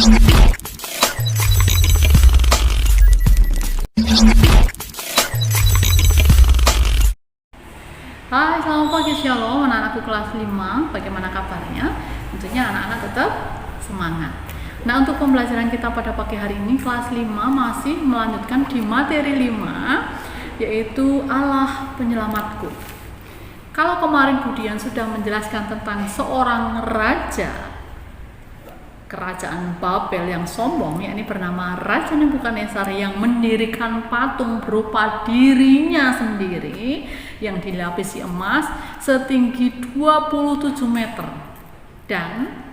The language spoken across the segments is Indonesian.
Hai, selamat pagi, Shalom anak-anakku kelas 5. Bagaimana kabarnya? Tentunya anak-anak tetap semangat. Nah, untuk pembelajaran kita pada pagi hari ini kelas 5 masih melanjutkan di materi 5, yaitu Allah penyelamatku. Kalau kemarin Budian sudah menjelaskan tentang seorang raja kerajaan Babel yang sombong, yakni bernama Raja Nebukadnezar, yang mendirikan patung berupa dirinya sendiri yang dilapisi emas setinggi 27 meter. Dan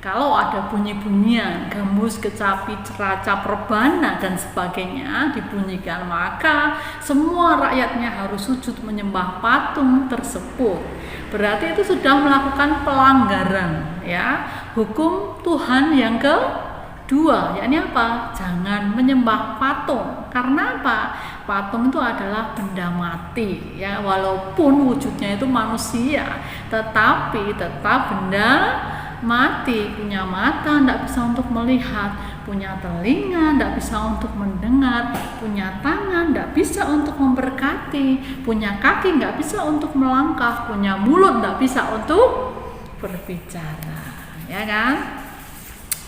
kalau ada bunyi-bunyian, gambus, kecapi, ceracap, rebana dan sebagainya dibunyikan, maka semua rakyatnya harus sujud menyembah patung tersebut. Berarti itu sudah melakukan pelanggaran, ya, hukum Tuhan yang kedua, yakni apa? Jangan menyembah patung. Karena apa? Patung itu adalah benda mati, ya, walaupun wujudnya itu manusia, tetapi tetap benda mati. Punya mata tidak bisa untuk melihat, punya telinga tidak bisa untuk mendengar, punya tangan tidak bisa untuk memberkati, punya kaki tidak bisa untuk melangkah, punya mulut tidak bisa untuk berbicara, ya kan?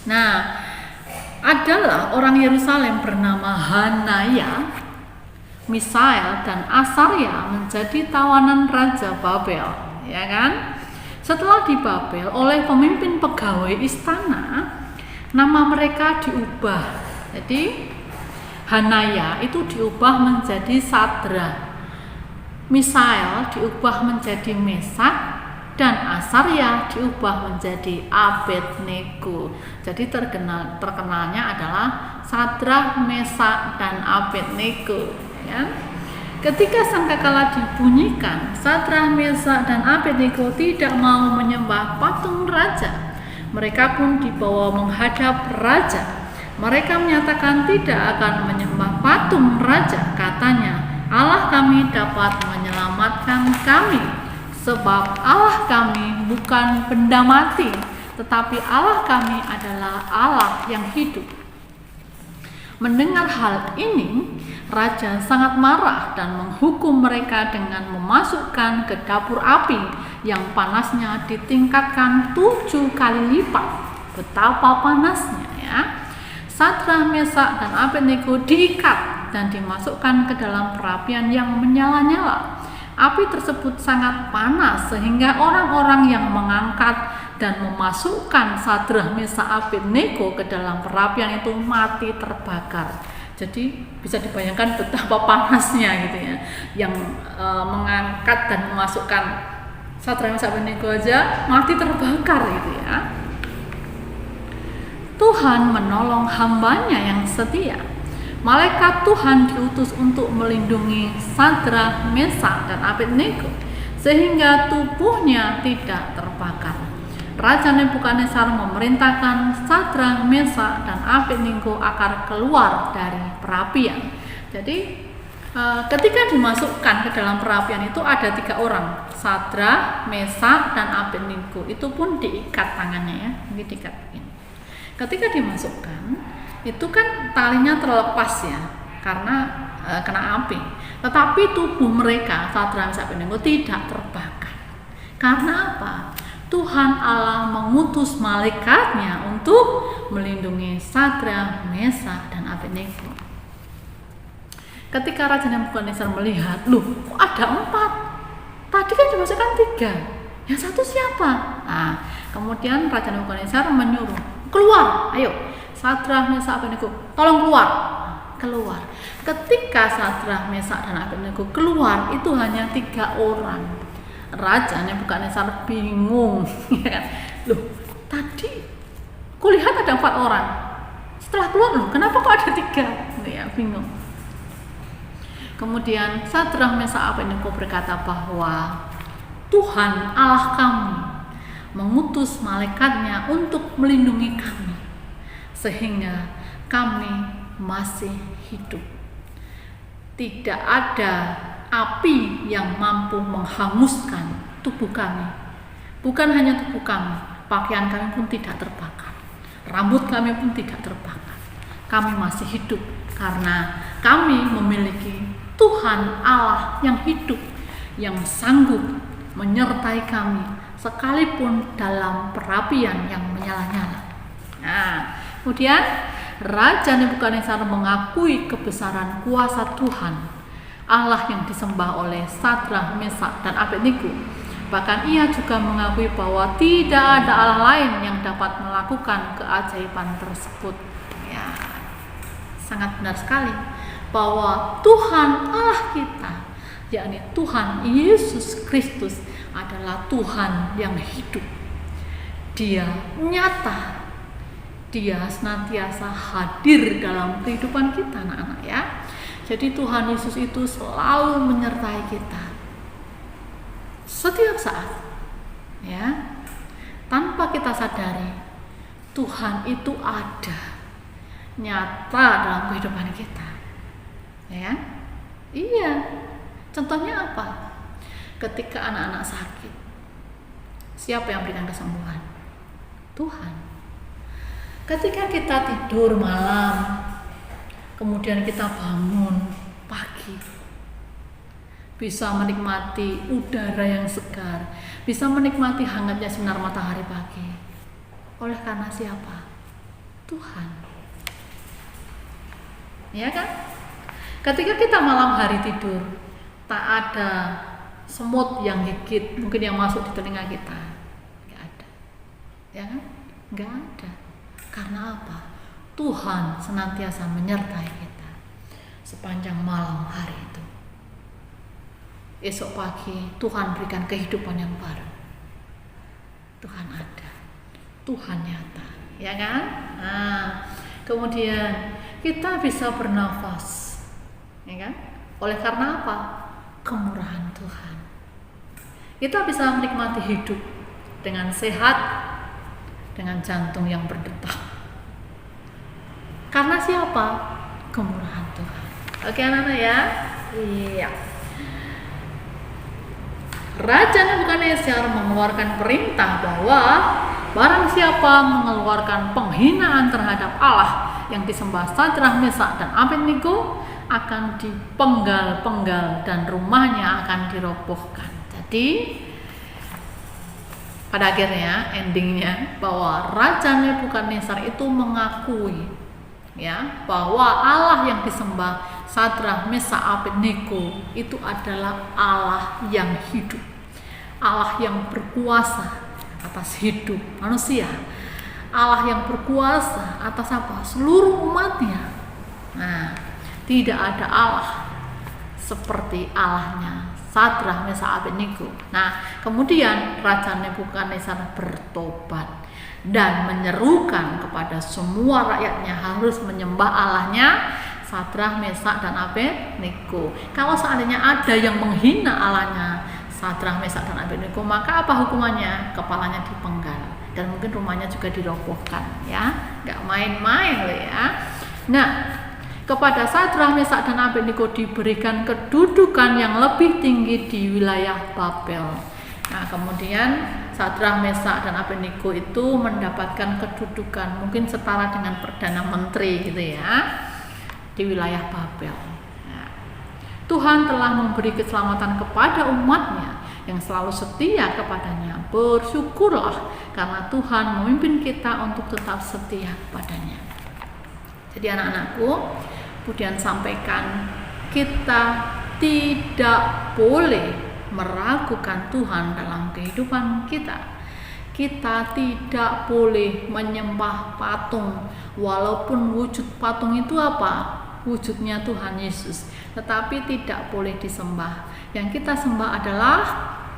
Nah, adalah orang Yerusalem bernama Hanaya, Misael dan Asaria menjadi tawanan Raja Babel, ya kan? Setelah di Babel oleh pemimpin pegawai istana, nama mereka diubah. Jadi Hanaya itu diubah menjadi Sadra, Misael diubah menjadi Mesak, dan Asaria diubah menjadi Abednego. Jadi terkenalnya adalah Sadra, Mesak, dan Abednego, ya. Ketika sangkakala dibunyikan, Sadra, Mesak, dan Abednego tidak mau menyembah patung raja. Mereka pun dibawa menghadap raja. Mereka menyatakan tidak akan menyembah patung raja. Katanya, Allah kami dapat menyelamatkan kami, sebab Allah kami bukan benda mati, tetapi Allah kami adalah Allah yang hidup. Mendengar hal ini, raja sangat marah dan menghukum mereka dengan memasukkan ke dapur api yang panasnya ditingkatkan 7 kali lipat. Betapa panasnya, ya. Sadra, Mesak, dan Abednego diikat dan dimasukkan ke dalam perapian yang menyala-nyala. Api tersebut sangat panas sehingga orang-orang yang mengangkat dan memasukkan Sadra, Mesak, Abednego ke dalam perapian itu mati terbakar. Jadi bisa dibayangkan betapa panasnya gitu, ya. Yang mengangkat dan memasukkan Sadra, Mesak, Abednego aja mati terbakar gitu, ya. Tuhan menolong hambanya yang setia. Malaikat Tuhan diutus untuk melindungi Sadra, Mesak, dan Abednego sehingga tubuhnya tidak terbakar. Raja Nebukadnezar memerintahkan Sadra, Mesak, dan Abednego agar keluar dari perapian. Jadi ketika dimasukkan ke dalam perapian itu ada 3 orang, Sadra, Mesak, dan Abednego. Itu pun diikat tangannya, ya, diikat begini. Ketika dimasukkan, itu kan talinya terlepas, ya, karena kena api. Tetapi tubuh mereka, Sadra, Mesak, Abednego, tidak terbakar. Karena apa? Tuhan Allah mengutus malaikatnya untuk melindungi Sadra, Mesak, dan Abednego. Ketika Raja Nebukadnezar melihat, loh, kok ada 4? Tadi kan dimasukkan 3. Yang satu siapa? Nah, kemudian Raja Nebukadnezar menyuruh, keluar, ayo, Sadra, Mesak, Abednego, tolong keluar. Keluar. Ketika Sadra, Mesak, dan Abednego keluar, itu hanya 3 orang. Raja Nebukadnezar bingung, ya kan? Loh, tadi kulihat ada 4 orang. Setelah keluar, loh, kenapa kok ada 3? Ya, bingung. Kemudian Sadra, Mesak, Abednego berkata bahwa Tuhan Allah kami mengutus malaikatnya untuk melindungi kami sehingga kami masih hidup. Tidak ada api yang mampu menghanguskan tubuh kami. Bukan hanya tubuh kami, pakaian kami pun tidak terbakar. Rambut kami pun tidak terbakar. Kami masih hidup karena kami memiliki Tuhan Allah yang hidup, yang sanggup menyertai kami sekalipun dalam perapian yang menyala-nyala. Nah, kemudian Raja Nebukadnezar mengakui kebesaran kuasa Tuhan Allah yang disembah oleh Sadrak, Mesak, dan Abednego. Bahkan ia juga mengakui bahwa tidak ada Allah lain yang dapat melakukan keajaiban tersebut. Ya, sangat benar sekali bahwa Tuhan Allah kita, yakni Tuhan Yesus Kristus, adalah Tuhan yang hidup. Dia nyata, Dia senantiasa hadir dalam kehidupan kita, anak-anak ya. Jadi Tuhan Yesus itu selalu menyertai kita setiap saat, ya. Tanpa kita sadari, Tuhan itu ada, nyata dalam kehidupan kita, ya. Iya. Contohnya apa? Ketika anak-anak sakit, siapa yang berikan kesembuhan? Tuhan. Ketika kita tidur malam, kemudian kita bangun pagi, bisa menikmati udara yang segar, bisa menikmati hangatnya sinar matahari pagi. Oleh karena siapa? Tuhan. Ya kan? Ketika kita malam hari tidur, tak ada semut yang gigit, mungkin yang masuk di telinga kita. Nggak ada. Ya kan? Nggak ada. Karena apa? Tuhan senantiasa menyertai kita sepanjang malam hari itu. Esok pagi Tuhan berikan kehidupan yang baru. Tuhan ada, Tuhan nyata, ya kan? Nah, kemudian kita bisa bernafas, ya kan? Oleh karena apa? Kemurahan Tuhan. Kita bisa menikmati hidup dengan sehat, dengan jantung yang berdetak. Karena siapa? Kemurahan Tuhan. Oke anak-anak ya? Iya. Raja Nebukadnezar mengeluarkan perintah bahwa barang siapa mengeluarkan penghinaan terhadap Allah yang disembah Sadrak, Mesak, dan Abednego akan dipenggal-penggal dan rumahnya akan dirobohkan. Jadi pada akhirnya endingnya bahwa Raja Nebukadnezar itu mengakui, ya, bahwa Allah yang disembah Sadrak, Mesak, Abednego itu adalah Allah yang hidup, Allah yang berkuasa atas hidup manusia, Allah yang berkuasa atas apa? Seluruh umatnya. Nah, tidak ada Allah seperti Allahnya Sadrak, Mesak, Abednego. Nah, kemudian Raja Nebukadnezar bertobat dan menyerukan kepada semua rakyatnya harus menyembah Allahnya Sadrak, Mesak, dan Abednego. Kalau seandainya ada yang menghina Allahnya Sadrak, Mesak, dan Abednego, maka apa hukumannya? Kepalanya dipenggal dan mungkin rumahnya juga dirobohkan, ya. Nggak main-main loh ya. Nah, kepada Sadrak, Mesak, dan Abednego diberikan kedudukan yang lebih tinggi di wilayah Babel. Nah, kemudian Sadrak, Mesak, dan Abednego itu mendapatkan kedudukan mungkin setara dengan Perdana Menteri gitu ya, di wilayah Babel. Nah, Tuhan telah memberi keselamatan kepada umatnya yang selalu setia kepadanya. Bersyukurlah karena Tuhan memimpin kita untuk tetap setia kepadanya. Jadi anak-anakku, kemudian sampaikan, kita tidak boleh meragukan Tuhan dalam kehidupan kita. Kita tidak boleh menyembah patung, walaupun wujud patung itu apa? Wujudnya Tuhan Yesus, tetapi tidak boleh disembah. Yang kita sembah adalah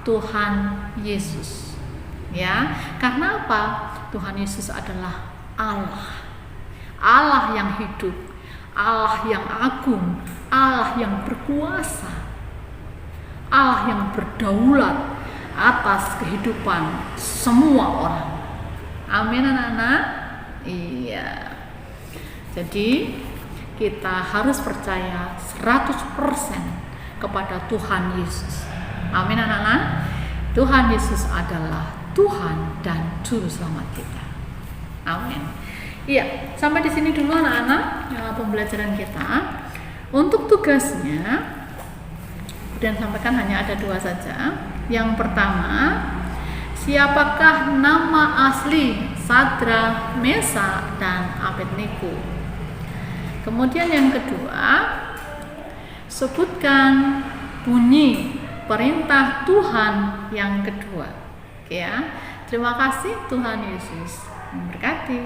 Tuhan Yesus, ya. Karena apa? Tuhan Yesus adalah Allah, Allah yang hidup, Allah yang agung, Allah yang berkuasa, Allah yang berdaulat atas kehidupan semua orang. Amin anak-anak. Iya. Jadi kita harus percaya 100% kepada Tuhan Yesus. Amin anak-anak. Tuhan Yesus adalah Tuhan dan Juru Selamat kita. Amin. Iya, sampai di sini dulu anak-anak pembelajaran kita. Untuk tugasnya, dan sampaikan hanya ada 2 saja. Yang pertama, siapakah nama asli Sadrak, Mesak, dan Abednego? Kemudian yang kedua, sebutkan bunyi perintah Tuhan yang kedua. Oke ya. Terima kasih, Tuhan Yesus memberkati.